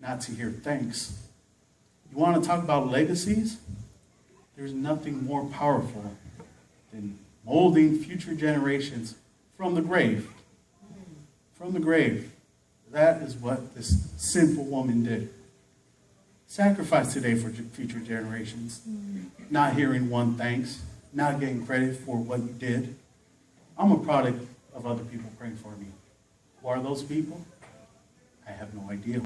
not to hear thanks. You want to talk about legacies? There's nothing more powerful than molding future generations from the grave. From the grave. That is what this sinful woman did. Sacrifice today for future generations. Not hearing one thanks. Not getting credit for what you did. I'm a product of other people praying for me. Who are those people? I have no idea.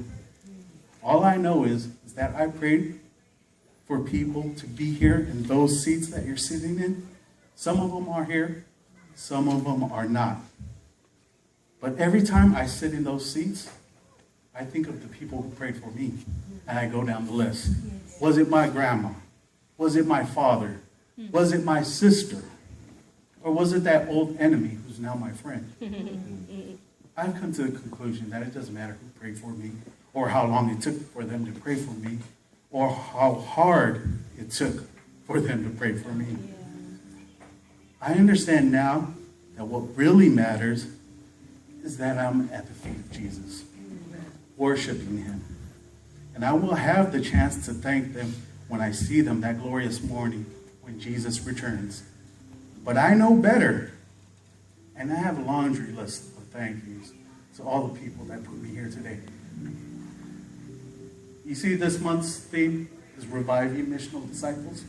All I know is that I prayed for people to be here in those seats that you're sitting in. Some of them are here. Some of them are not. But every time I sit in those seats, I think of the people who prayed for me. And I go down the list. Was it my grandma? Was it my father? Was it my sister? Or was it that old enemy who's now my friend? I've come to the conclusion that it doesn't matter who prayed for me, or how long it took for them to pray for me, or how hard it took for them to pray for me. I understand now that what really matters is that I'm at the feet of Jesus, worshiping him. And I will have the chance to thank them when I see them that glorious morning when Jesus returns. But I know better, and I have a laundry list of thank yous to all the people that put me here today. You see, this month's theme is Reviving Missional Disciples,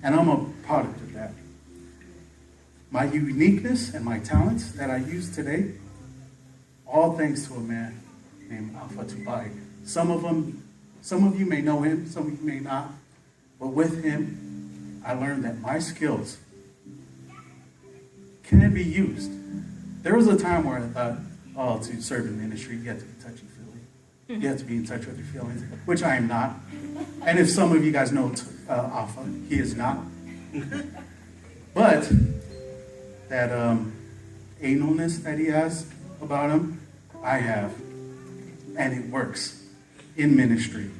and I'm a product of that. My uniqueness and my talents that I use today, all thanks to a man named AFA'ESE. Some of you may know him, some of you may not, but with him, I learned that my skills can be used. There was a time where I thought, oh, to serve in ministry, you have to be touchy-feely. You have to be in touch with your feelings, which I am not. And if some of you guys know Alpha, he is not. But that analness that he has about him, I have. And it works in ministry.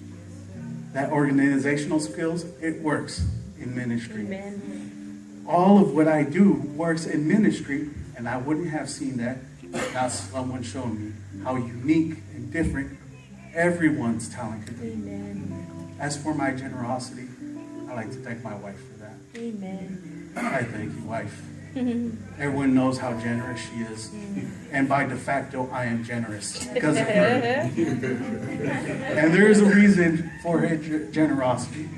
That organizational skills, it works in ministry. Amen. All of what I do works in ministry, and I wouldn't have seen that if not someone showed me how unique and different everyone's talent could be. Amen. As for my generosity, I like to thank my wife for that. Amen. I thank you, wife. Everyone knows how generous she is. And by de facto, I am generous because of her. And there is a reason for her generosity.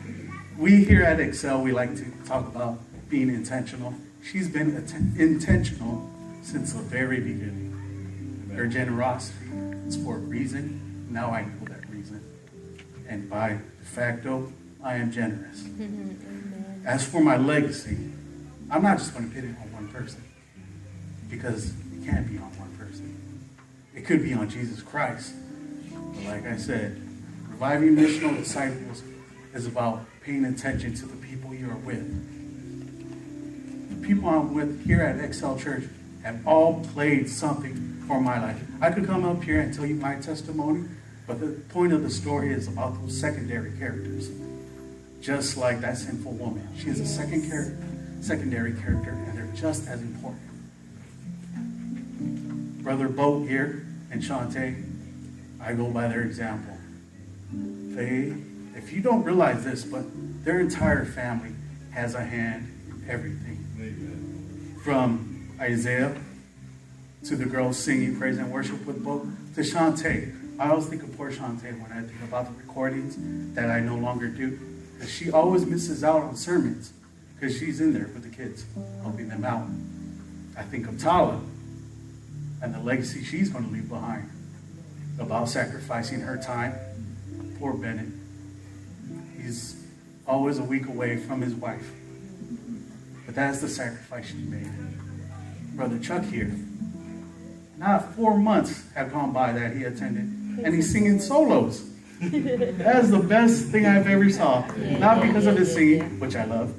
We here at Excel, we like to talk about being intentional. She's been intentional since the very beginning. Her generosity is for a reason. Now I know that reason. And by de facto, I am generous. As for my legacy, I'm not just going to put it on one person, because it can't be on one person. It could be on Jesus Christ. But like I said, reviving missional disciples is about paying attention to the people you are with. The people I'm with here at Excel Church have all played something for my life. I could come up here and tell you my testimony, but the point of the story is about those secondary characters. Just like that sinful woman. She is a secondary character, and they're just as important. Brother Bo here and Shantae, I go by their example. If you don't realize this, but their entire family has a hand in everything. Amen. From Isaiah to the girls singing praise and worship with Bo to Shantae. I always think of poor Shantae when I think about the recordings that I no longer do. Because she always misses out on sermons because she's in there with the kids, helping them out. I think of Tala and the legacy she's going to leave behind about sacrificing her time. Poor Bennett. He's always a week away from his wife. But that's the sacrifice she made. Brother Chuck here. Not 4 months have gone by that he attended, and he's singing solos. That is the best thing I've ever saw. Not because of his singing, which I love.